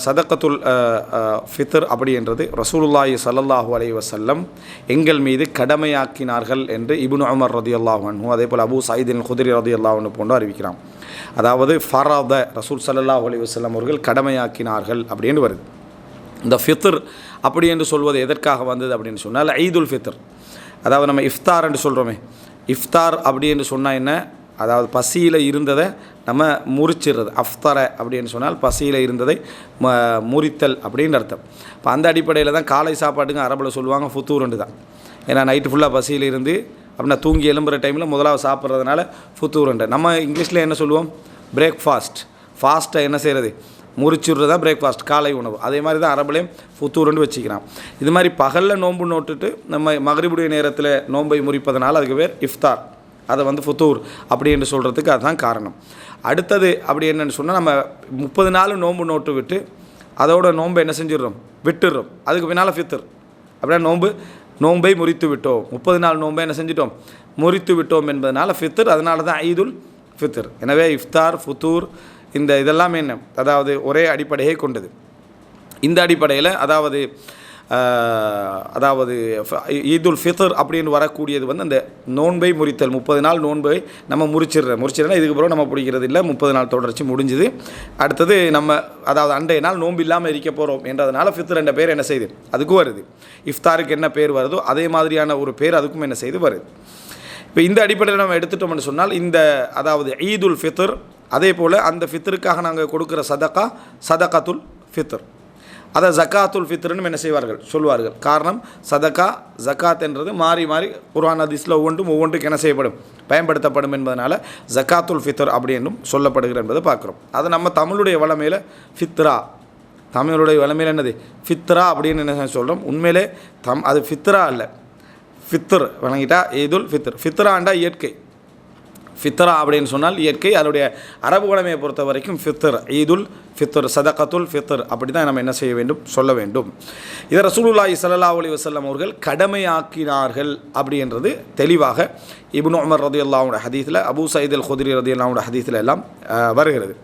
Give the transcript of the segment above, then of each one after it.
சதக்கத்துல் ஃபித்ர் அப்படின்றது ரசூலுல்லாஹி ஸல்லல்லாஹு அலைஹி வஸல்லம் எங்கள் மீது கடமையாக்கினார்கள் என்று இப்னு உமர் ரலியல்லாஹு அன்ஹு அதே போல் அபூ சயீத் அல்-குத்ரி ரலியல்லாஹு அன்ஹு போன்று அறிவிக்கிறான். அதாவது ஃபரத ரசூல் ஸல்லல்லாஹு அலைஹி வஸல்லம் அவர்கள் கடமையாக்கினார்கள் அப்படின்னு வருது. இந்த ஃபித்ர் அப்படி என்று சொல்வது எதற்காக வந்தது அப்படின்னு சொன்னால் ஈதுல் ஃபித்ர், அதாவது நம்ம இஃப்தார் என்று சொல்கிறோமே, இஃப்தார் அப்படி என்று சொன்னால் என்ன, அதாவது பசியில் இருந்ததை நம்ம முறிச்சிடுறது. அஃப்தர அப்படின்னு சொன்னால் பசியில் இருந்ததை முறித்தல் அப்படின்னு அர்த்தம். இப்போ அந்த அடிப்படையில் தான் காலை சாப்பாட்டுங்க அரபில் சொல்லுவாங்க ஃபுத்தூர்ன்னு தான். ஏன்னா நைட்டு ஃபுல்லாக பசியில் இருந்து அப்படின்னா தூங்கி எழும்புகிற டைமில் முதலாவது சாப்பிட்றதுனால ஃபுத்தூர்ன்ற. நம்ம இங்கிலீஷில் என்ன சொல்லுவோம், பிரேக்ஃபாஸ்ட். ஃபாஸ்ட்டை என்ன செய்கிறது, முறிச்சுடுறது தான் பிரேக்ஃபாஸ்ட், காலை உணவு. அதே மாதிரி தான் அரபுலையும் ஃபுத்தூர்ன்னு வச்சுக்கிறான். இது மாதிரி பகலில் நோன்பு நோட்டுட்டு நம்ம மகரிபுடைய நேரத்தில் நோன்பை முறிப்பதனால அதுக்கு பேர் இஃப்தார், அதை வந்து ஃபுத்தூர் அப்படி என்று சொல்கிறதுக்கு அதுதான் காரணம். அடுத்தது அப்படி என்னென்னு சொன்னால் நம்ம 30 நாள் நோன்பு நோட்டு விட்டு அதோட நோன்பை என்ன செஞ்சிடுறோம், விட்டுடுறோம். அதுக்கு பின்னால் ஃபித்ர் அப்படின்னா நோன்பை முறித்து விட்டோம், 30 நாள் நோன்பை என்ன செஞ்சிட்டோம், முறித்து விட்டோம் என்பதனால ஃபித்ர். அதனால தான் ஈதுல் ஃபித்ர். எனவே இஃப்தார் ஃபுத்தூர் இதெல்லாம் என்ன, அதாவது ஒரே அடிப்படையை கொண்டது. இந்த அடிப்படையில் அதாவது ஈதுல் ஃபித்ர் அப்படின்னு வரக்கூடியது வந்து அந்த நோன்பை முறித்தல். 30 நாள் நோன்பை நம்ம முறிச்சிடறேன்னா இதுக்கப்புறம் நம்ம பிடிக்கிறது இல்லை, 30 நாள் தொடர்ச்சி முடிஞ்சுது. அடுத்தது நம்ம அதாவது அன்றைய நாள் நோன்பு இல்லாமல் இருக்க போகிறோம் என்றதுனால ஃபித்ர் என்ற பேர் என்ன செய்யுது அதுக்கும் வருது. இஃப்தாருக்கு என்ன பேர் வருதோ அதே மாதிரியான ஒரு பேர் அதுக்கும் என்ன செய்து வருது. இப்போ இந்த அடிப்படையில் நம்ம எடுத்துட்டோம்னு சொன்னால் அதாவது ஈதுல் ஃபித்ர், அதே போல் அந்த ஃபித்ருக்காக நாங்கள் கொடுக்குற சதகாத்துல் ஃபித்ர், அதை ஜக்காத்துல் ஃபித்ருன்னு என்ன செய்வார்கள் சொல்வார்கள். காரணம் சதக்கா ஜக்காத் என்றது மாறி மாறி குர்ஆன் ஹதீஸில் ஒவ்வொன்றுக்கு என்ன செய்யப்படும், பயன்படுத்தப்படும் என்பதனால ஜக்காத்துல் ஃபித்ர் அப்படின்னும் சொல்லப்படுகிறது என்பதை பார்க்குறோம். அது நம்ம தமிழுடைய வளமையில் ஃபித்ரா, தமிழுடைய வளமையில் என்னது ஃபித்ரா அப்படின்னு என்ன சொல்கிறோம். உண்மையிலே அது ஃபித்ரா அல்ல, ஃபித்ர் வழங்கிட்டா ஈதுல் ஃபித்ர். ஃபித்ராண்டா இயற்கை, ஃபித்ரா அப்படின்னு சொன்னால் இயற்கை. அதனுடைய அரபு வளமையை பொறுத்த வரைக்கும் ஃபித்ர், ஈதுல் ஃபித்ர், சதகத்துல் ஃபித்ர் அப்படி தான் நம்ம என்ன செய்ய வேண்டும், சொல்ல வேண்டும். இதை ரசூலுல்லாஹி ஸல்லல்லாஹு அலைஹி வஸல்லம் அவர்கள் கடமையாக்கினார்கள் அப்படின்றது தெளிவாக இப்னு உமர் ரலியல்லாஹு அன்ஹு ஹதீஸில், அபூ சயீத் அல்-குத்ரி ரலியல்லாஹு அன்ஹு ஹதீஸில் எல்லாம் வருகிறது.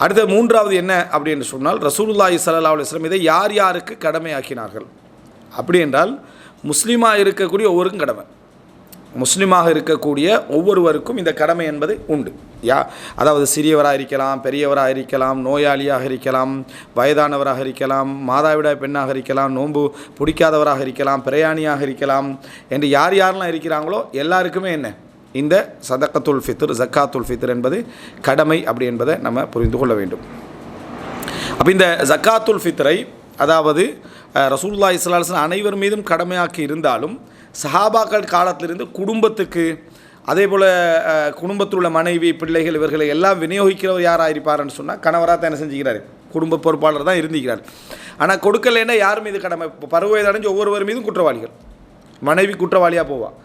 அடுத்த மூன்றாவது என்ன அப்படின்னு சொன்னால் ரசூலுல்லாஹி ஸல்லல்லாஹு அலைஹி வஸல்லம் இதை யார் யாருக்கு கடமையாக்கினார்கள் அப்படி என்றால் முஸ்லீமாக இருக்கக்கூடிய ஒவ்வொருக்கும் கடமை, முஸ்லீமாக இருக்கக்கூடிய ஒவ்வொருவருக்கும் இந்த கடமை என்பது உண்டு. அதாவது சிறியவராக இருக்கலாம், பெரியவராக இருக்கலாம், நோயாளியாக இருக்கலாம், வயதானவராக இருக்கலாம், மாதாவிடாய் பெண்ணாக இருக்கலாம், நோன்பு பிடிக்காதவராக இருக்கலாம், பிரயாணியாக இருக்கலாம் என்று யாரெல்லாம் இருக்கிறாங்களோ எல்லாருக்குமே என்ன இந்த சதகத்துல் ஃபித்ர், ஜக்காத்துல் ஃபித்ர் என்பது கடமை அப்படி என்பதை நம்ம புரிந்து கொள்ள வேண்டும். அப்போ இந்த ஜக்காத்துல் ஃபித்ரை அதாவது ரசூலுல்லாஹி ஸல்லல்லாஹு அலைஹி வஸல்லம் அனைவர் மீதும் கடமையாக்கி இருந்தாலும் சஹாபாக்கள் காலத்திலிருந்து குடும்பத்துக்கு, அதே போல் குடும்பத்தில் உள்ள மனைவி பிள்ளைகள் இவர்களை எல்லாம் விநியோகிக்கிறவர் யாராக இருப்பார்னு சொன்னால் கணவராக தான் என்ன செஞ்சுக்கிறார், குடும்ப பொறுப்பாளர் தான் இருந்திருக்கிறார். ஆனால் கொடுக்கலைன்னா யார் மீது கடமை, பருவ வயது அடைஞ்ச ஒவ்வொருவர் மீதும் குற்றவாளிகள். மனைவி குற்றவாளியாக போவாள்,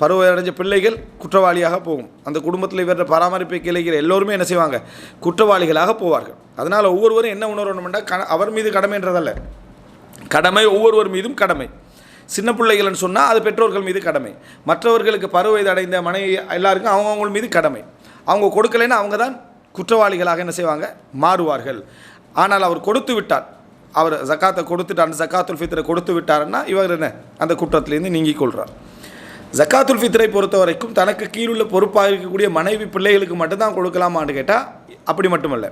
பருவ வயது அடைஞ்ச பிள்ளைகள் குற்றவாளியாக போகும். அந்த குடும்பத்தில் இவற்றை பராமரிப்பை கிளைக்கிற எல்லோருமே என்ன செய்வாங்க, குற்றவாளிகளாக போவார்கள். அதனால் ஒவ்வொருவரும் என்ன உணரணும்னா அவர் மீது கடமைன்றதல்ல, கடமை ஒவ்வொருவர் மீதும் கடமை. சின்ன பிள்ளைகள்னு சொன்னால் அது பெற்றோர்கள் மீது கடமை, மற்றவர்களுக்கு பருவ வயது அடைந்த மனைவி எல்லாருக்கும் அவங்கவுங்க மீது கடமை. அவங்க கொடுக்கலைன்னா அவங்க தான் குற்றவாளிகளாக என்ன செய்வாங்க, மாறுவார்கள். ஆனால் அவர் கொடுத்து விட்டார், அவர் ஜக்காத்தை கொடுத்துட்டார், அந்த ஜக்காத்துல் ஃபித்ரை கொடுத்து விட்டாருன்னா இவர் என்ன அந்த குற்றத்திலேருந்து நீங்கிக் கொள்கிறார். ஜக்காத்துல் ஃபித்ரை பொறுத்த வரைக்கும் தனக்கு கீழுள்ள பொறுப்பாக இருக்கக்கூடிய மனைவி பிள்ளைகளுக்கு மட்டும்தான் கொடுக்கலாமான்னு கேட்டால் அப்படி மட்டுமல்ல,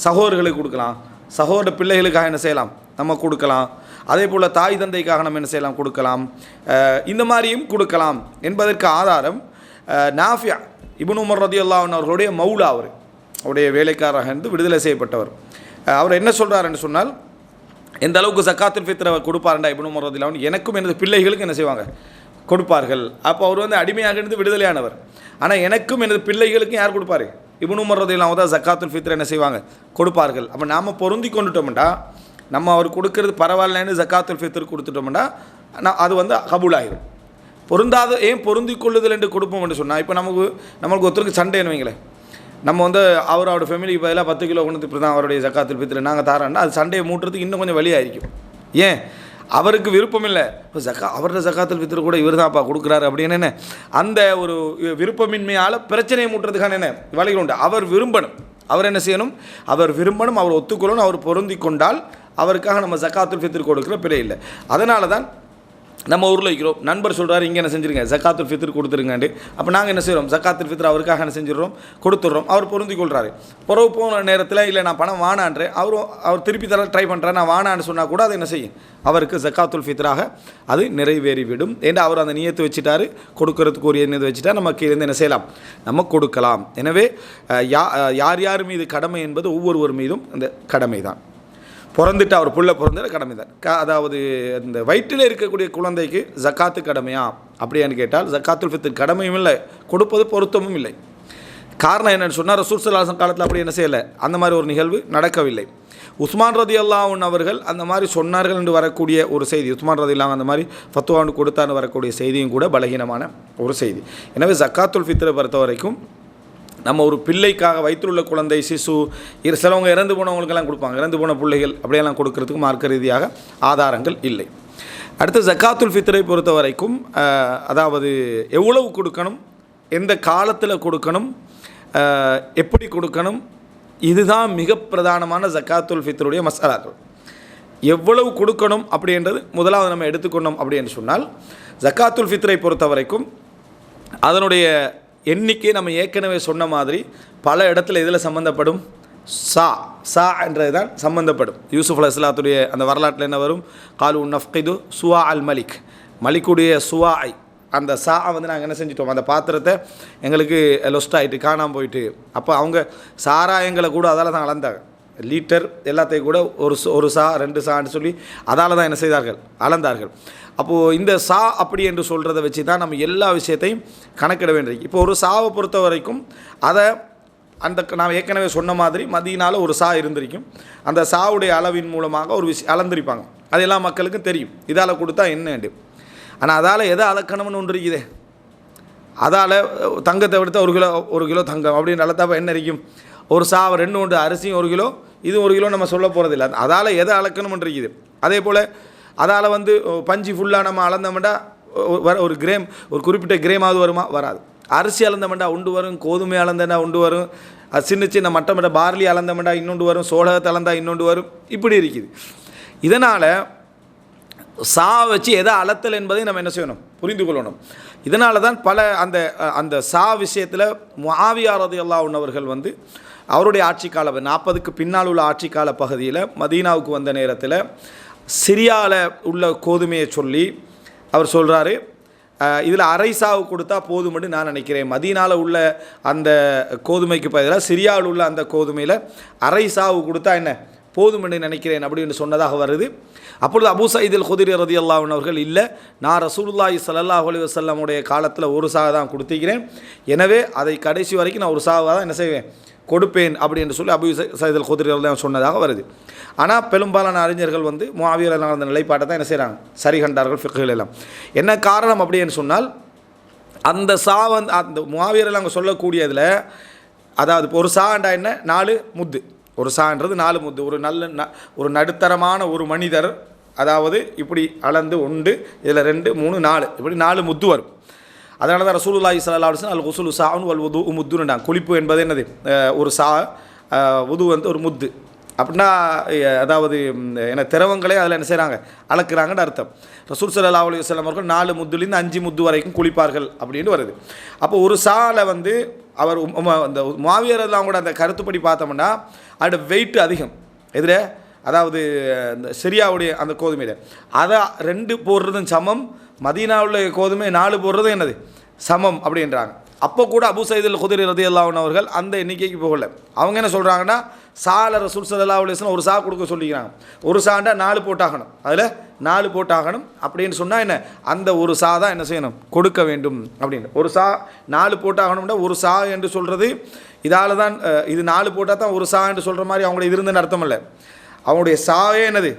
சகோதரர்களுக்கு கொடுக்கலாம், சகோதர பிள்ளைகளுக்காக என்ன செய்யலாம் நம்ம கொடுக்கலாம், அதே போல் தாய் தந்தைக்காக நம்ம என்ன செய்யலாம் கொடுக்கலாம், இந்த மாதிரியும் கொடுக்கலாம் என்பதற்கு ஆதாரம் நாஃபியா இப்னு உமர் ரலியல்லாஹு அன்ஹு அவர்களுடைய மௌலா, அவருடைய வேலைக்காரராக இருந்து விடுதலை செய்யப்பட்டவர். அவர் என்ன சொல்கிறாருன்னு சொன்னால் எந்த அளவுக்கு ஜக்காத்துல் ஃபித்ரை அவர் கொடுப்பாருண்டா இப்னு உமர் ரலியல்லாஹு அன்ஹு எனக்கும் எனது பிள்ளைகளுக்கு என்ன செய்வாங்க கொடுப்பார்கள். அப்போ அவர் அடிமையாக இருந்து விடுதலையானவர். ஆனால் எனக்கும் எனது பிள்ளைகளுக்கும் யார் கொடுப்பார், இப்னு உமர் ரலியல்லாஹு அன்ஹு தான் ஜக்காத்துல் ஃபித்ரை என்ன செய்வாங்க கொடுப்பார்கள். அப்போ நாம் பொருந்தி கொண்டுட்டோம்டா, நம்ம அவர் கொடுக்கறது பரவாயில்லன்னு ஜக்காத்துல் ஃபித்ர் கொடுத்துட்டோம்னா அது கபூலாகிடும். ஏன் பொருந்தி கொள்ளுதல் என்று கொடுப்போம் என்று சொன்னால், இப்போ நம்மளுக்கு ஒருத்தருக்கு சண்டைன்னு வைங்களேன், நம்ம அவரோட ஃபேமிலிக்கு பதிலாக 10 கிலோ கொண்டு இப்படி தான் அவருடைய ஜக்காத்துல் ஃபித்ர் நாங்கள் தாரோன்னா அது சண்டையை மூட்டுறதுக்கு இன்னும் கொஞ்சம் வழியாയിരിக்கும். ஏன் அவருக்கு விருப்பம் இல்லை, இப்போ அவரோட ஜக்காத்துல் ஃபித்ர் கூட இவர் தான்ப்பா கொடுக்குறாரு அப்படின்னு என்ன அந்த ஒரு விருப்பமின்மையால் பிரச்சனையை மூட்டுறதுக்கான என்ன வழிகள் உண்டு. அவர் விரும்பணும், அவர் என்ன செய்யணும், அவர் விரும்பணும், அவர் ஒத்துக்கொள்ளணும், அவர் பொருந்தி கொண்டால் அவருக்காக நம்ம ஜக்காத்துல் ஃபித்ர் கொடுக்குற பிழை இல்லை. அதனால தான் நம்ம ஊரில் வைக்கிறோம், நண்பர் சொல்கிறார் இங்கே என்ன செஞ்சுருங்க ஜக்காத்துல் ஃபித்ர் கொடுத்துருங்காண்டு. அப்போ நாங்கள் என்ன செய்கிறோம், ஜக்காத்துல் ஃபித்ர் அவருக்காக என்ன செஞ்சிடறோம், கொடுத்துட்றோம். அவர் பொருந்தி கொள்கிறாரு. புறவு போன நேரத்தில் இல்லை நான் பணம் வானான்றேன், அவர் திருப்பி தர ட்ரை பண்ணுறேன், நான் வானான்னு சொன்னால் கூட அது என்ன செய்யும், அவருக்கு ஜக்காத்துல் ஃபித்ராக அது நிறைவேறிவிடும். ஏன்னா அவர் அந்த நியத்தை வச்சுட்டாரு, கொடுக்கறதுக்கு நியத்தை வச்சுட்டா நமக்கு இருந்து என்ன செய்யலாம், நம்ம கொடுக்கலாம். எனவே யார் யார் மீது கடமை என்பது ஒவ்வொருவர் மீதும் அந்த கடமை தான். பிறந்துட்டு அவர் புள்ள பிறந்த கடமை தான். அதாவது இந்த வயிற்றில் இருக்கக்கூடிய குழந்தைக்கு ஜக்காத்து கடமையா அப்படியான்னு கேட்டால் ஜக்காத்துல் ஃபித்ர் கடமையும் இல்லை, கொடுப்பது பொருத்தமும் இல்லை. காரணம் என்னென்னு சொன்னால் ரசூல் ஸல்லல்லாஹு அலைஹி வஸல்லம் காலத்தில் அப்படி என்ன செய்யலை, அந்த மாதிரி ஒரு நிகழ்வு நடக்கவில்லை. உஸ்மான் ரலியல்லாஹு அன்ஹு அவர்கள் அந்த மாதிரி சொன்னார்கள் என்று வரக்கூடிய ஒரு செய்தி, உஸ்மான் ரலியல்லாஹு அந்த மாதிரி ஃபத்வான்னு கொடுத்தான்னு வரக்கூடிய செய்தியும் கூட பலகீனமான ஒரு செய்தி. எனவே ஜக்காத்துல் ஃபித்ரை பொறுத்த வரைக்கும் நம்ம ஒரு பிள்ளைக்காக வயிற்றுள்ள குழந்தை சிசு சிலவங்க இறந்து போனவங்களுக்கெல்லாம் கொடுப்பாங்க, இறந்து போன பிள்ளைகள் அப்படியெல்லாம் கொடுக்கறதுக்கு மார்க்க ரீதியாக ஆதாரங்கள் இல்லை. அடுத்து ஜக்காத்துல் ஃபித்ரை பொறுத்த வரைக்கும் அதாவது எவ்வளவு கொடுக்கணும், எந்த காலத்தில் கொடுக்கணும், எப்படி கொடுக்கணும், இதுதான் மிக பிரதானமான ஜக்காத்துல் ஃபித்ருடைய மசாலாக்கள். எவ்வளவு கொடுக்கணும் அப்படின்றது முதலாவது நம்ம எடுத்துக்கொண்டோம் அப்படின்னு சொன்னால், ஜக்காத்துல் ஃபித்ரை பொறுத்த வரைக்கும் அதனுடைய எண்ணிக்கை நம்ம ஏற்கனவே சொன்ன மாதிரி பல இடத்துல இதில் சம்மந்தப்படும், சா என்றது தான் சம்மந்தப்படும். யூசுஃப் அலைஹிஸ்ஸலாத்துடைய அந்த வரலாற்றில் என்ன வரும், காலு நஃப்கிது சுவா அல் மலிக், மலிக்குடைய சுவாஐ அந்த சா வந்து நாங்கள் என்ன செஞ்சிட்டோம், அந்த பாத்திரத்தை எங்களுக்கு லொஸ்ட் ஆகிட்டு காணாமல் போயிட்டு. அப்போ அவங்க சாராயங்களை கூட அதால் தான் அளந்தாங்க, லீட்டர் எல்லாத்தையும் கூட ஒரு சா 2 சான்னு சொல்லி அதால் தான் என்ன செய்தார்கள், அளந்தார்கள். அப்போது இந்த சா அப்படி என்று சொல்கிறத வச்சு தான் நம்ம எல்லா விஷயத்தையும் கணக்கிட வேண்டியது. இப்போ ஒரு சாவை பொறுத்த வரைக்கும் அதை அந்த நான் ஏற்கனவே சொன்ன மாதிரி மதியனால் ஒரு சா இருந்திருக்கும், அந்த சாவுடைய அளவின் மூலமாக ஒரு அளந்திருப்பாங்க, அது எல்லா மக்களுக்கும் தெரியும், இதால் கொடுத்தா என்ன. ஆனால் அதால் எதை அளக்கணும்னு ஒன்று இருக்குதே, அதால் தங்கத்தை எடுத்தால் ஒரு கிலோ தங்கம் அப்படின்னு அளத்தாப்போ என்ன இருக்கும், ஒரு சாவை 2 உண்டு அரிசியும் 1 கிலோ, இது 1 கிலோ நம்ம சொல்ல போகிறதில்ல. அதால் எதை அளக்கணும்னு இருக்குது. அதே போல் அதால் வந்து பஞ்சு ஃபுல்லாக நம்ம அளந்தோம்னா ஒரு கிரேம், ஒரு குறிப்பிட்ட கிரேமாவது வருமா, வராது. அரிசி அளந்தோம்னா உண்டு வரும், கோதுமை அளந்தா உண்டு வரும், சின்ன சின்ன மட்டமட்ட பார்லி அளந்தோம்னா இன்னொன்று வரும், சோளகத்தை அளந்தா இன்னொன்று வரும், இப்படி இருக்குது. இதனால் சா வச்சு எதை அளத்தல் என்பதை நம்ம என்ன செய்யணும், புரிந்து கொள்ளணும். இதனால தான் பல அந்த சா விஷயத்தில் முஆவியா ரலியல்லாஹு அன்ஹு அவர்கள் வந்து அவருடைய ஆட்சி கால 40க்கு பின்னால் உள்ள ஆட்சி கால பகுதியில் மதீனாவுக்கு வந்த நேரத்தில் சிரியாவில் உள்ள கோதுமையை சொல்லி அவர் சொல்கிறாரு, இதில் அரை சாவு கொடுத்தா போதும்னு நான் நினைக்கிறேன். மதீனாவில் உள்ள அந்த கோதுமைக்கு பதிலாக சிரியாவில் உள்ள அந்த கோதுமையில் அரை சாவு கொடுத்தா என்ன போதும்னு நினைக்கிறேன் அப்படின்னு சொன்னதாக வருது. அப்பொழுது அபூ சயீத் அல் குத்ரி ரலியல்லாஹு அன்ஹு அவர்கள், இல்லை நான் ரசூலுல்லாஹி ஸல்லல்லாஹு அலைஹி வஸல்லமுடைய காலத்தில் ஒரு சாவை தான் கொடுத்திக்கிறேன், எனவே அதை கடைசி வரைக்கும் நான் ஒரு சாவை தான் என்ன செய்வேன், கொடுப்பேன் அப்படின்னு சொல்லி அபூ சயீத் அல் குத்ரி ரலியல்லாஹு சொன்னதாக வருது. ஆனால் பெரும்பாலான அறிஞர்கள் வந்து முஆவியா அந்த நிலைப்பாட்டை தான் என்ன செய்கிறாங்க, சரி கண்டார்கள் ஃபிக்ஹில் எல்லாம். என்ன காரணம் அப்படின்னு சொன்னால், அந்த அந்த முஆவியா அங்கே சொல்லக்கூடியதில் அதாவது ஒரு சாண்டா என்ன 4 முத்து, ஒரு சான்றது 4 முத்து, ஒரு நடுத்தரமான ஒரு மனிதர் அதாவது இப்படி அளந்து உண்டு, இதில் 2 3 4 இப்படி 4 முத்து வரும். அதனால தான் ரசூலுல்லாஹி ஸல்லல்லாஹு அலைஹி வஸல்லம் அல் குஸ்லு சாஉன் வல் வுது முத்துன்னுட்டாங்க. குளிப்பு என்பது என்னது, ஒரு சா, வுது வந்து ஒரு முத்து அப்படின்னா, அதாவது என்ன திரவங்களே அதில் என்ன செய்கிறாங்க, அளக்குறாங்கன்னு அர்த்தம். ரசூல் ஸல்லல்லாஹு அலைஹி வஸல்லம் அவர்கள் 4 முத்துலேருந்து 5 முத்து வரைக்கும் குளிப்பார்கள் அப்படின்னு வருது. அப்போ ஒரு சாலை வந்து அவர் அந்த முஆவியா கூட அந்த கருத்துப்படி பார்த்தோம்னா அதோட வெயிட் அதிகம். எதில் அதாவது இந்த சிரியாவுடைய அந்த கோதுமையில் அதை 2 போடுறதும் சமம், மதீனாவுள்ள கோதுமை 4 போடுறதும் என்னது சமம் அப்படின்றாங்க. அப்போ கூட அபூ சயீத் அல் குத்ரி ரலியல்லாஹு அன்ஹு அவர்கள் அந்த எண்ணிக்கைக்கு போகல. அவங்க என்ன சொல்கிறாங்கன்னா, சால ரசூல் ஸல்லல்லாஹு அலைஹி வஸல்லம் ஒரு சா கொடுக்க சொல்லிக்கிறாங்க, ஒரு சாண்டா 4 போட்டாகணும், அதில் 4 போட்டாகணும் அப்படின்னு சொன்னால் என்ன, அந்த ஒரு சா தான் என்ன செய்யணும், கொடுக்க வேண்டும் அப்படின்னு. ஒரு சா 4 போட்டாகணும்னா ஒரு சா என்று சொல்கிறது இதால் தான், இது 4 போட்டால் தான் ஒரு சா என்று சொல்கிற மாதிரி அவங்களோட இது இருந்துன்னு அர்த்தம் இல்லை. அவங்களுடைய சாவே என்னது,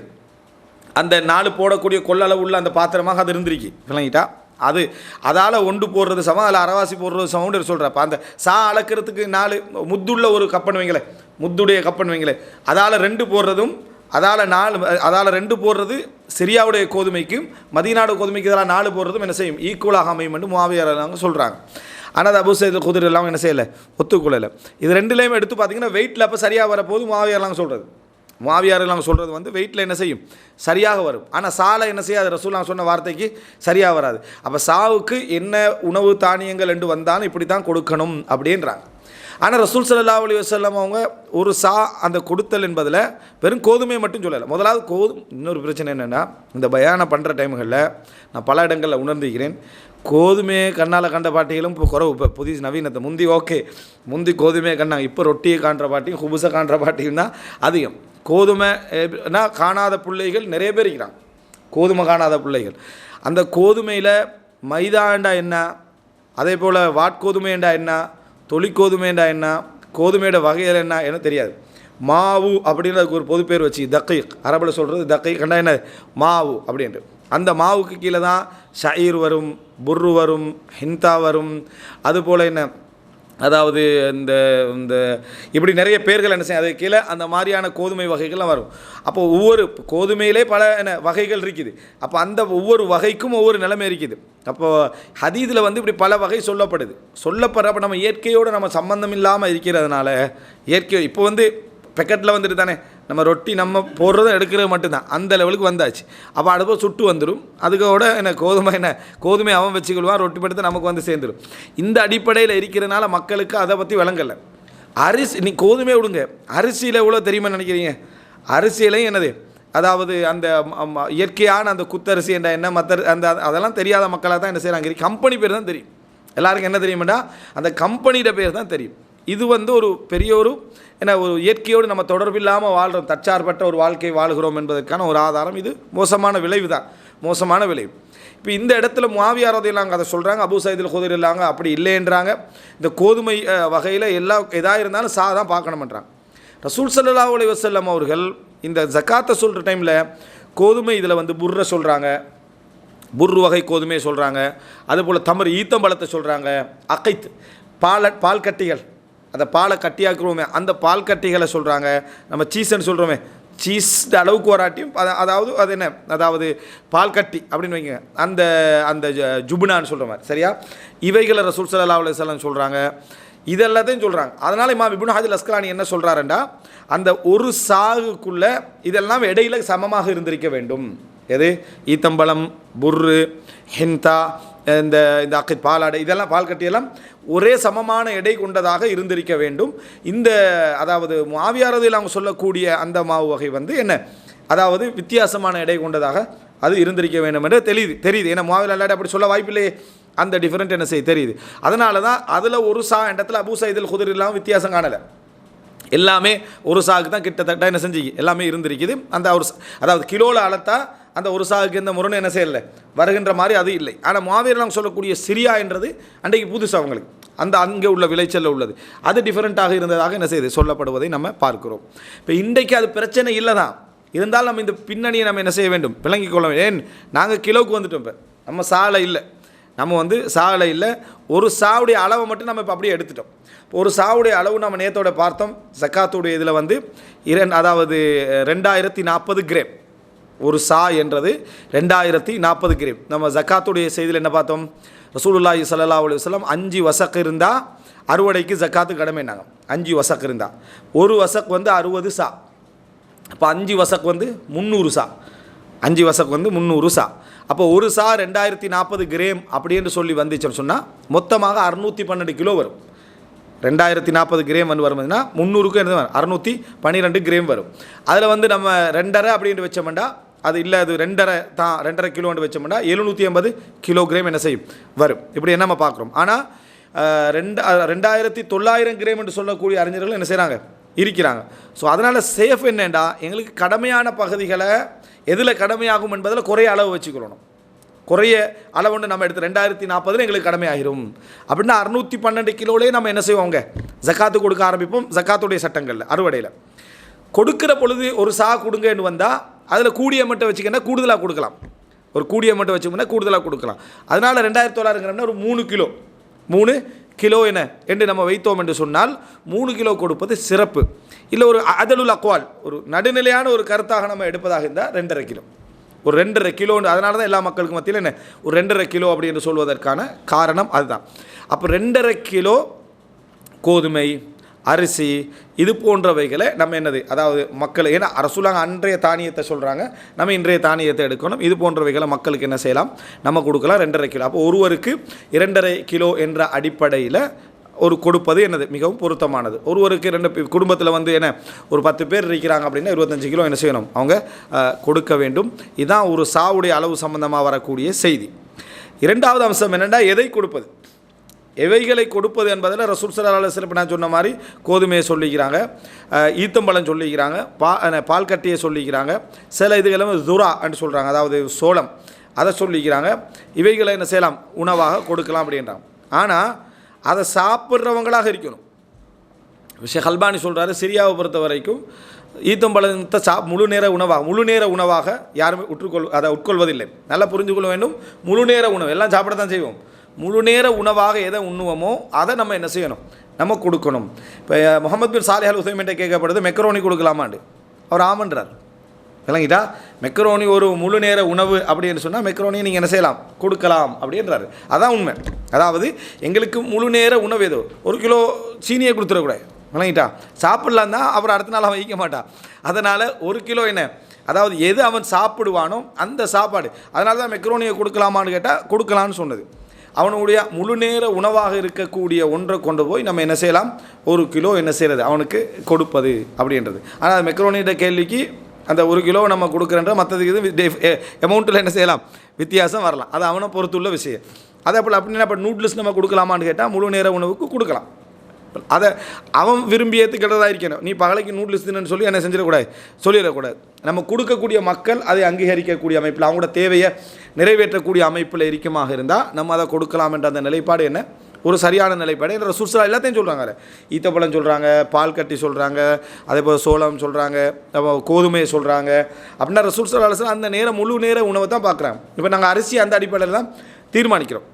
அந்த 4 போடக்கூடிய கொள்ளளவு உள்ள அந்த பாத்திரமாக அது இருந்திருக்கு, விளங்கிட்டா. அதால் ஒன்று போடுறது சமம், அதில் அரைவாசி போடுறது சமம்னு சொல்கிறப்ப அந்த சா அளக்கிறதுக்கு 4 முத்துள்ள ஒரு கப்பன் வைங்களேன், முத்துடைய கப்பன் வைங்களேன், அதால் 2 போடுறதும் அதால் 2 போடுறது சிரியாவுடைய கோதுமைக்கும் மதீனாவுடைய கோதுமைக்கு இதெல்லாம் 4 போடுறதும் என்ன செய்யும், ஈக்குவலாக அமையும் என்று முஆவியா சொல்கிறாங்க. ஆனால் அது அபூ சயீத் குத்ரி எல்லாம் என்ன செய்யலை, ஒத்துக்கொள்ளலை. இது ரெண்டுலேயுமே எடுத்து பார்த்தீங்கன்னா வெயிட்டில் அப்போ சரியாக வரப்போது முஆவியாலாம் சொல்கிறது. முஆவியாரெல்லாம் சொல்கிறது வந்து வெயிட்டில் என்ன செய்யும், சரியாக வரும். ஆனால் சாலை என்ன செய்யாது, ரசூலுல்லாஹ் சொன்ன வார்த்தைக்கு சரியாக வராது. அப்போ சாவுக்கு என்ன உணவு தானியங்கள் என்று வந்தாலும் இப்படி தான் கொடுக்கணும் அப்படின்றாங்க. ஆனால் ரசூல் ஸல்லல்லாஹு அலைஹி வஸல்லம் அவங்க ஒரு சா அந்த கொடுத்தல் என்பதில் வெறும் கோதுமையை மட்டும் சொல்லலை. முதலாவது இன்னொரு பிரச்சனை என்னென்னா, இந்த பயானம் பண்ணுற டைம்களில் நான் பல இடங்களில் உணர்ந்துக்கிறேன், கோதுமையை கண்ணால் கண்ட பாட்டிகளும் இப்போ குறவு. இப்போ புதிய நவீனத்தை முந்தி கோதுமையை கண்டாங்க, இப்போ ரொட்டியை காண்ற பாட்டியும் குபுசை காண்ற பாட்டியும் தான் அதிகம். கோதுமைனா காணாத பிள்ளைகள் நிறைய பேர் இருக்கிறாங்க, கோதுமை காணாத பிள்ளைகள். அந்த கோதுமையில் மைதாண்டா என்ன, அதே போல் வாட்கோதுமைண்டா என்ன, தொழிற்கோதுமைண்டா என்ன, கோதுமையோட வகைகள் என்ன தெரியாது. மாவு அப்படின்றதுக்கு ஒரு பொது பேர் வச்சு தக்கீக், அரபில் சொல்கிறது தக்கீக் கண்டா என்ன மாவு அப்படின்ட்டு. அந்த மாவுக்கு கீழே தான் ஷயீர் வரும், புர்ரு வரும், ஹிந்தா வரும், அதுபோல் என்ன அதாவது இந்த இந்த இப்படி நிறைய பேர்கள் என்ன செய்யும், அதுக்கு கீழே அந்த மாதிரியான கோதுமை வகைகள்லாம் வரும். அப்போ ஒவ்வொரு கோதுமையிலே பல என்ன வகைகள் இருக்குது. அப்போ அந்த ஒவ்வொரு வகைக்கும் ஒவ்வொரு நிலைமை இருக்குது. அப்போது ஹதீஸில் வந்து இப்படி பல வகை சொல்லப்படுறப்ப நம்ம இயற்கையோடு நம்ம சம்பந்தம் இல்லாமல் இருக்கிறதுனால, இயற்கை இப்போ வந்து பெக்கெட்டில் வந்துட்டு தானே நம்ம ரொட்டி நம்ம போடுறதும் எடுக்கிறது மட்டும்தான், அந்த லெவலுக்கு வந்தாச்சு. அப்போ அடுப்போ சுட்டு வந்துடும், அதுக்கோட கோதுமை அவன் வச்சுக்கொள்வான், ரொட்டி படுத்து நமக்கு வந்து சேர்ந்துடும். இந்த அடிப்படையில் இருக்கிறதுனால மக்களுக்கு அதை பற்றி விளங்கலை. அரிசி நீ கோதுமை விடுங்க, அரிசியில் எவ்வளோ தெரியுமா நினைக்கிறீங்க, அரிசியிலையும் என்னது அதாவது அந்த இயற்கையான அந்த குத்தரிசி என்ற என்ன மற்ற அந்த அதெல்லாம் தெரியாத மக்களாக தான் என்ன செய்கிறாங்க, கம்பெனி பேர் தான் தெரியும். எல்லாருக்கும் என்ன தெரியுமாண்டா, அந்த கம்பெனியோட பேர் தான் தெரியும். இது வந்து ஒரு பெரிய ஒரு இயற்கையோடு நம்ம தொடர்பில்லாமல் வாழ்கிறோம், தற்சார்பற்ற ஒரு வாழ்க்கை வாழ்கிறோம் என்பதற்கான ஒரு ஆதாரம். இது மோசமான விளைவு தான், மோசமான விளைவு. இப்போ இந்த இடத்துல முஆவியா ரலியல்லாஹு அதை சொல்கிறாங்க, அபூ சயீத் குத்ரி இல்லாங்க அப்படி இல்லைன்றாங்க. இந்த கோதுமை வகையில் எதாக இருந்தாலும் தான் பார்க்கணுமன்றாங்க. ரசூல் ஸல்லல்லாஹு அலைஹி வஸல்லம் அவர்கள் இந்த ஜக்காத்தை சொல்கிற டைமில் கோதுமை இதில் வந்து புர்ரை சொல்கிறாங்க, புர்ரு வகை கோதுமையை சொல்கிறாங்க, அதுபோல் தமர் ஈத்தம்பழத்தை சொல்கிறாங்க, அகைத் பால் கட்டிகள், அந்த பாலை கட்டியாக்குறோமே அந்த பால் கட்டிகளை சொல்கிறாங்க. நம்ம சீஸ்ன்னு சொல்கிறோமே, சீஸ் அளவுக்கு வராட்டியும் அதாவது அது என்ன அதாவது பால் கட்டி அப்படின்னு வைங்க, அந்த அந்த ஜுபுனான்னு சொல்கிற மாதிரி சரியா. இவைகளை ரசூல் ஸல்லல்லாஹு அலைஹி வஸல்லம் சொல்கிறாங்க, இதெல்லாத்தையும் சொல்கிறாங்க. அதனால் இமாம் இப்னு ஹஜர் அஸ்கலானி என்ன சொல்கிறாருண்டா, அந்த ஒரு சாகுக்குள்ளே இதெல்லாம் இடையில சமமாக இருந்திருக்க வேண்டும். எது ஈத்தம்பழம், புர்ரு, ஹிந்தா, இந்த இந்த அக்கித் பாலாடை, இதெல்லாம் பால் கட்டியெல்லாம் ஒரே சமமான எடை கொண்டதாக இருந்திருக்க வேண்டும். இந்த அதாவது முஆவியா ரலியல்லாஹு அவங்க சொல்லக்கூடிய அந்த மாவு வகை வந்து என்ன அதாவது வித்தியாசமான எடை கொண்டதாக அது இருந்திருக்க வேண்டும் என்று தெரியுது. ஏன்னா முஆவியா ரலியல்லாஹு அப்படி சொல்ல வாய்ப்பில்லையே, அந்த டிஃபரெண்ட் என்ன செய்ய தெரியுது. அதனால தான் அதில் ஒரு சா இடத்துல அபூ சயீத் குத்ரி இல்லாமல் வித்தியாசம் காணலை, எல்லாமே ஒரு சாகுக்கு தான் கிட்டத்தட்ட என்ன செஞ்சு எல்லாமே இருந்திருக்குது. அந்த ஒரு அதாவது கிலோவில் அளத்தா அந்த ஒரு சாகுக்கு எந்த முரணை என்ன செய்யலை வருகின்ற மாதிரி அது இல்லை. ஆனால் முஆவியா ரலியல்லாஹு சொல்லக்கூடிய சிரியா என்றது அன்றைக்கு புதுசு அவங்களுக்கு, அந்த அங்கே உள்ள விளைச்சலில் உள்ளது அது டிஃப்ரெண்ட்டாக இருந்ததாக என்ன செய்யுது சொல்லப்படுவதை நம்ம பார்க்கிறோம். இப்போ இன்றைக்கு அது பிரச்சனை இல்லை தான், இருந்தாலும் நம்ம இந்த பின்னணியை நம்ம என்ன செய்ய வேண்டும், விளங்கிக் கொள்ள வேண்டும். ஏன் நாங்கள் கிலோவுக்கு வந்துட்டோம், இப்போ நம்ம சாலை இல்லை, நம்ம வந்து சாலை இல்லை, ஒரு சாவுடைய அளவை மட்டும் நம்ம இப்போ அப்படியே எடுத்துட்டோம். ஒரு சாவுடைய அளவு நம்ம நேரத்தோட பார்த்தோம், ஜக்காத்துடைய இதில் வந்து அதாவது 2040 கிராம் ஒரு சா என்றது 2040 கிராம். நம்ம ஜக்காத்துடைய செய்தியில் என்ன பார்த்தோம், ரசூலுல்லாஹி ஸல்லல்லாஹு அலைஹி வஸல்லம் 5 வசக் இருந்தால் அறுவடைக்கு ஜக்காத்து கடமைனாங்க. 5 வசக் இருந்தால் ஒரு வசக் வந்து 60 சா, அப்போ 5 வசக் வந்து 300 சா, 5 வசக் வந்து 300 சா. அப்போ ஒரு சா 2040 கிராம் அப்படின்னு சொல்லி வந்துச்சுன்னு சொன்னால் மொத்தமாக 612 கிலோ வரும். 2040 கிராம் வந்து வரும்போதுன்னா 300க்கு என்ன 612 கிராம் வரும். அதில் வந்து நம்ம 2.5 அப்படின்ட்டு வச்சோம்னா அது இல்லை, அது 2.5 கிலோன்னு வச்சோம்னா 780 கிலோகிராம் என்ன செய்யும் வரும். இப்படி என்ன நம்ம பார்க்குறோம். ஆனால் 2900 கிராம் என்று சொல்லக்கூடிய அறிஞர்கள் என்ன செய்கிறாங்க இருக்கிறாங்க. ஸோ அதனால் சேஃப் என்னென்னா எங்களுக்கு கடமையான பகுதிகளை எதில் கடமையாகும் என்பதில் குறைய அளவு வச்சுக்கொள்ளணும். குறைய அளவுன்னு நம்ம எடுத்து 2040 எங்களுக்கு கடமையாகிரும் அப்படின்னா 612 கிலோலேயே நம்ம என்ன செய்வோங்க ஜக்காத்து கொடுக்க ஆரம்பிப்போம். ஜக்காத்துடைய சட்டங்களில் அறுவடையில் கொடுக்குற பொழுது ஒரு சா கொடுங்கன்னு வந்தால் அதில் கூடிய மட்டும் வச்சுக்கினா கூடுதலாக கொடுக்கலாம், ஒரு கூடிய மட்டும் வச்சுக்கோன்னா கூடுதலாக கொடுக்கலாம். அதனால் 2900 கிராம்னா ஒரு 3 கிலோ என்ன என்று நம்ம வைத்தோம் என்று சொன்னால் 3 கிலோ கொடுப்பது சிறப்பு. இல்லை ஒரு அதலுல் அக்வால் ஒரு நடுநிலையான ஒரு கருத்தாக நம்ம எடுப்பதாக இருந்தால் 2.5 கிலோ ஒரு 2.5 கிலோ. அதனால தான் எல்லா மக்களுக்கு மத்தியில் என்ன ஒரு 2.5 கிலோ அப்படி என்று சொல்வதற்கான காரணம் அதுதான். அப்போ 2.5 கிலோ கோதுமை, அரிசி இது போன்றவைகளை நம்ம என்னது, அதாவது மக்கள், ஏன்னா அரசுலாங்க அன்றைய தானியத்தை சொல்கிறாங்க, நம்ம இன்றைய தானியத்தை எடுக்கணும். இது போன்றவைகளை மக்களுக்கு என்ன செய்யலாம், நம்ம கொடுக்கலாம் 2.5 கிலோ. அப்போ ஒருவருக்கு 2.5 கிலோ என்ற அடிப்படையில் ஒரு கொடுப்பது என்னது மிகவும் பொருத்தமானது. ஒருவருக்கு 2 குடும்பத்தில் வந்து என்ன ஒரு 10 பேர் இருக்கிறாங்க அப்படின்னா 25 கிலோ என்ன செய்யணும், அவங்க கொடுக்க வேண்டும். இதுதான் ஒரு சாவுடைய அளவு சம்பந்தமாக வரக்கூடிய செய்தி. இரண்டாவது அம்சம் என்னென்னா, எதை கொடுப்பது, எவைகளை கொடுப்பது என்பதில் ரசூல் ஸல்லல்லாஹு அலைஹி வஸல்லம் நான் சொன்ன மாதிரி கோதுமையை சொல்லிக்கிறாங்க, ஈத்தம்பழம் சொல்லிக்கிறாங்க, பால் கட்டியை சொல்லிக்கிறாங்க, சில இதுகளும் துரா என்று சொல்கிறாங்க, அதாவது சோளம், அதை சொல்லிக்கிறாங்க. இவைகளை என்ன செய்யலாம், உணவாக கொடுக்கலாம் அப்படின்றாங்க. ஆனால் அதை சாப்பிட்றவங்களாக இருக்கணும். ஷேக் அல்பானி சொல்கிறாரு, சிரியாவை பொறுத்த வரைக்கும் ஈத்தம்பழத்தை முழு நேர உணவாக யாருமே உட்கொள்வதில்லை. நல்லா புரிஞ்சு கொள்ள வேண்டும். முழு நேர உணவு எல்லாம் சாப்பிட தான் செய்வோம். முழு நேர உணவாக எதை உண்ணுவோமோ அதை நம்ம என்ன செய்யணும், நம்ம கொடுக்கணும். இப்போ முகமது பின் சாலிஹ் அல் உசைமீன்ட்ட கேட்கப்படுது, மெக்கரோனி கொடுக்கலாமாண்டு. அவர் ஆமன்றார். விளங்கிட்டா, மெக்கரோனி ஒரு முழு நேர உணவு அப்படின்னு சொன்னால் மெக்கரோனியை நீங்கள் என்ன செய்யலாம், கொடுக்கலாம் அப்படின்றாரு. அதான் உண்மை. அதாவது எங்களுக்கு முழு நேர உணவு ஏதோ 1 கிலோ சீனியை கொடுத்துடக்கூடாது. விளங்கிட்டா, சாப்பிட்லாம் தான், அப்புறம் அடுத்த நாள் அவன் வைக்க மாட்டான். அதனால் 1 கிலோ என்ன, அதாவது எது அவன் சாப்பிடுவானோ அந்த சாப்பாடு. அதனால தான் மெக்கரோனியை கொடுக்கலாமான்னு கேட்டால் கொடுக்கலான்னு சொன்னது. அவனுடைய முழு நேர உணவாக இருக்கக்கூடிய ஒன்றை கொண்டு போய் நம்ம என்ன செய்யலாம், 1 கிலோ என்ன செய்கிறது அவனுக்கு கொடுப்பது அப்படின்றது. ஆனால் மெக்கரோனியோட கேள்விக்கு அந்த 1 கிலோ நம்ம கொடுக்குறன்ற மற்றதுக்கு இது அமௌண்ட்டில் என்ன செய்யலாம், வித்தியாசம் வரலாம். அது அவனை பொறுத்துள்ள விஷயம். அதே போல் அப்படின்னா இப்போ நூடுல்ஸ் நம்ம கொடுக்கலாமான்னு கேட்டால் முழு நேர உணவுக்கு கொடுக்கலாம். அதை அவன் விரும்பி ஏற்றுக்கிறதா இருக்கணும். நீ பகலைக்கு நூடுல்ஸ் தின்னு சொல்லி என்ன சொல்லிடக்கூடாது. நம்ம கொடுக்கக்கூடிய மக்கள் அதை அங்கீகரிக்கக்கூடிய அமைப்பில், அவங்களோட தேவையை நிறைவேற்றக்கூடிய அமைப்பில் இருக்குமாக இருந்தால் நம்ம அதை கொடுக்கலாம் என்ற அந்த நிலைப்பாடு என்ன ஒரு சரியான நிலைப்பாடு. என்ற ரசூல் ஸல்லல்லாஹு எல்லாத்தையும் சொல்கிறாங்க. ஈத்தப்பழம் சொல்கிறாங்க, பால் கட்டி சொல்கிறாங்க, அதே போல் சோளம் சொல்கிறாங்க, கோதுமையை சொல்கிறாங்க. அப்படின்னா ரசூல் ஸல்லல்லாஹு அலைஹி வஸல்லம் அந்த நேரம் முழு நேர உணவை தான் பார்க்குறாங்க. இப்போ நாங்கள் அரிசி அந்த அடிப்படையில் தான் தீர்மானிக்கிறோம்.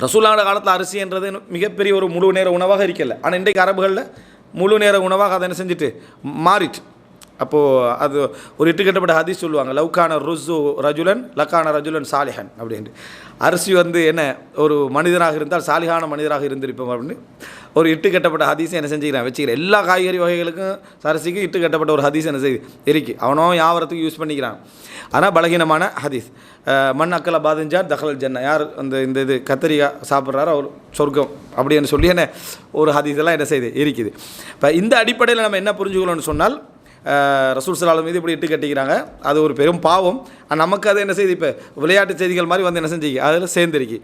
ரசூலுல்லாஹி காலத்தில் அரிசின்றது மிகப்பெரிய ஒரு முழு நேர உணவாக இருக்கல. ஆனால் இன்றைக்கு அரபுகளில் முழு நேர உணவாக அதை என்ன செஞ்சுட்டு மாறிட்டு. அப்போது அது ஒரு இட்டுக்கட்டப்பட்ட ஹதீஸ் சொல்லுவாங்க, லவ்கான ருஸு ரஜுலன் லக்கான ரஜுலன் சாலிஹன் அப்படின்ட்டு. அரிசி வந்து என்ன ஒரு மனிதராக இருந்தால் சாலிஹான மனிதராக இருந்திருப்போம் அப்படின்னு ஒரு இட்டுக்கட்டப்பட்ட ஹதீஸை என்ன செஞ்சுக்கிறேன் வச்சுக்கிறேன். எல்லா காய்கறி வகைகளுக்கும் அரிசிக்கும் இட்டுக்கட்டப்பட்ட ஒரு ஹதீஸ் என்ன செய்யுது இருக்குது. அவனோ வியாபாரத்துக்கு யூஸ் பண்ணிக்கிறான். ஆனால் பலகீனமான ஹதீஸ். மண் அக்கலை பாதிஞ்சார் தகவல் ஜன்ன, யார் இந்த இது கத்திரிக்காய் சாப்பிட்றாரோ அவர் சொர்க்கம் அப்படின்னு சொல்லி என்ன ஒரு ஹதீஸ் எல்லாம் என்ன செய்யுது இருக்குது. இப்போ இந்த அடிப்படையில் நம்ம என்ன புரிஞ்சுக்கணும்னு சொன்னால், ரசூல் ஸல்லல்லாஹு அலைஹி வஸல்லம் மீது இப்படி இட்டு கட்டிக்கிறாங்க, அது ஒரு பெரும் பாவம். நமக்கு அது என்ன செய்யுது, இப்போ விளையாட்டு செய்திகள் மாதிரி வந்து என்ன செஞ்சுக்கு அதில் சேர்ந்துருக்கு.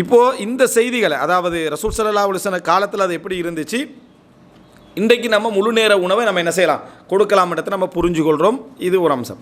இப்போது இந்த செய்திகளை, அதாவது ரசூல் ஸல்லல்லாஹு அலைஹி வஸல்லம் காலத்தில் அது எப்படி இருந்துச்சு, இன்றைக்கு நம்ம முழு நேர உணவை நம்ம என்ன செய்யலாம் கொடுக்கலாம்ன்றதை நம்ம புரிஞ்சுக்கொள்கிறோம். இது ஒரு அம்சம்.